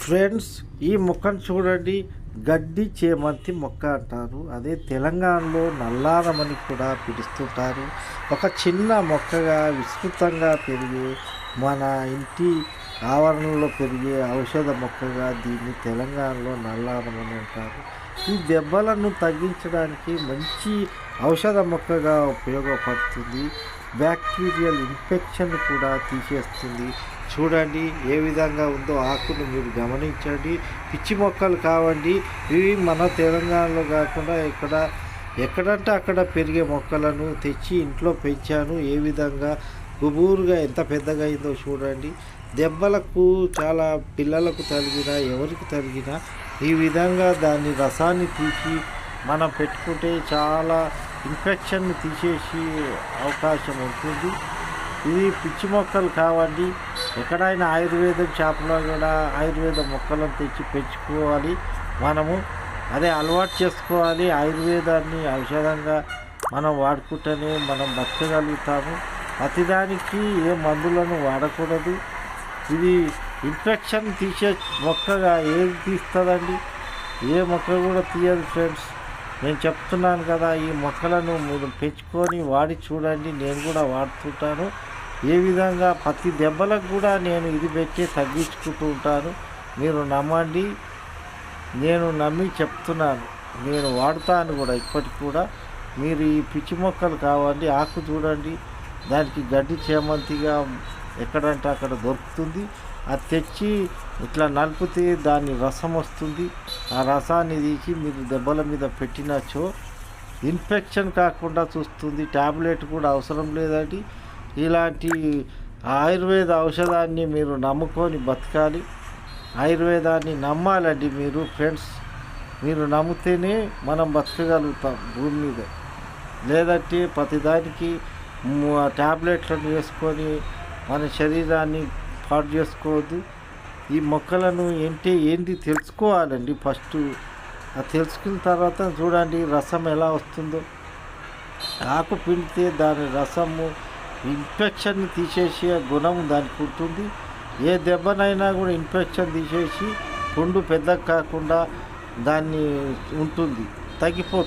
Friends, ఈ మొక్కను చూడండి. గడ్డి చేమంతి మొక్క అంటారు. అదే తెలంగాణలో నల్లారమని కూడా పిలుస్తుంటారు. ఒక చిన్న మొక్కగా విస్తృతంగా పెరిగే మన ఇంటి ఆవరణలో పెరిగే ఔషధ మొక్కగా దీన్ని తెలంగాణలో నల్లారమని అంటారు. ఈ దెబ్బలను తగ్గించడానికి మంచి ఔషధ మొక్కగా ఉపయోగపడుతుంది. బ్యాక్టీరియల్ ఇన్ఫెక్షన్ కూడా తీసేస్తుంది. చూడండి ఏ విధంగా ఉందో ఆకును మీరు గమనించండి. పిచ్చి మొక్కలు కావండి ఇవి. మన తెలంగాణలో కాకుండా ఎక్కడంటే అక్కడ పెరిగే మొక్కలను తెచ్చి ఇంట్లో పెంచాను. ఏ విధంగా గుబూరుగా ఎంత పెద్దగా అయిందో చూడండి. దెబ్బలకు చాలా పిల్లలకు తగిలినా ఎవరికి తగిలినా ఈ విధంగా దాని రసాన్ని తీసి మనం పెట్టుకుంటే చాలా ఇన్ఫెక్షన్ని తీసేసి అవకాశం ఉంటుంది. ఇది పిచ్చి మొక్కలు కావండి. ఎక్కడైనా ఆయుర్వేదం షాపులో కూడా ఆయుర్వేద మొక్కలను తెచ్చి పెంచుకోవాలి. మనము అదే అలవాటు చేసుకోవాలి. ఆయుర్వేదాన్ని ఔషధంగా మనం వాడుకుంటేనే మనం బతకగలుగుతాము. ప్రతిదానికి ఏ మందులను వాడకూడదు. ఇది ఇన్ఫెక్షన్ తీసే మొక్కగా ఏది తీస్తుందండి? ఏ మొక్క కూడా తీయదు ఫ్రెండ్స్. నేను చెప్తున్నాను కదా, ఈ మొక్కలను మీరు పెంచుకొని వాడి చూడండి. నేను కూడా వాడుతుంటాను. ఏ విధంగా ప్రతి దెబ్బలకు కూడా నేను ఇది పెట్టి తగ్గించుకుంటూ ఉంటాను. మీరు నమ్మండి, నేను నమ్మి చెప్తున్నాను. నేను వాడుతాను కూడా ఇప్పటికి కూడా. మీరు ఈ పిచ్చి మొక్కలు కావాలి. ఆకు చూడండి, దానికి గడ్డి చేమంతిగా ఎక్కడంటే అక్కడ దొరుకుతుంది. అది తెచ్చి ఇట్లా నలిపితే దాని రసం వస్తుంది. ఆ రసాన్ని తీసి మీరు దెబ్బల మీద పెట్టినచో ఇన్ఫెక్షన్ కాకుండా చూస్తుంది. ట్యాబ్లెట్ కూడా అవసరం లేదండి. ఇలాంటి ఆయుర్వేద ఔషధాన్ని మీరు నమ్ముకొని బతకాలి. ఆయుర్వేదాన్ని నమ్మాలండి మీరు ఫ్రెండ్స్. మీరు నమ్మితేనే మనం బతకగలుగుతాం భూమి మీద. లేదంటే ప్రతిదానికి ట్యాబ్లెట్లను వేసుకొని మన శరీరాన్ని పాడు చేసుకోవద్దు. ఈ మొక్కలను ఏంటి తెలుసుకోవాలండి ఫస్ట్. అది తెలుసుకున్న తర్వాత చూడండి రసం ఎలా వస్తుందో. ఆకు పిండితే దాని రసము ఇన్ఫెక్షన్ తీసేసే గుణం దానికి ఉంటుంది. ఏ దెబ్బనైనా కూడా ఇన్ఫెక్షన్ తీసేసి పుండు పెద్దగా కాకుండా దాన్ని ఉంటుంది, తగ్గిపోతుంది.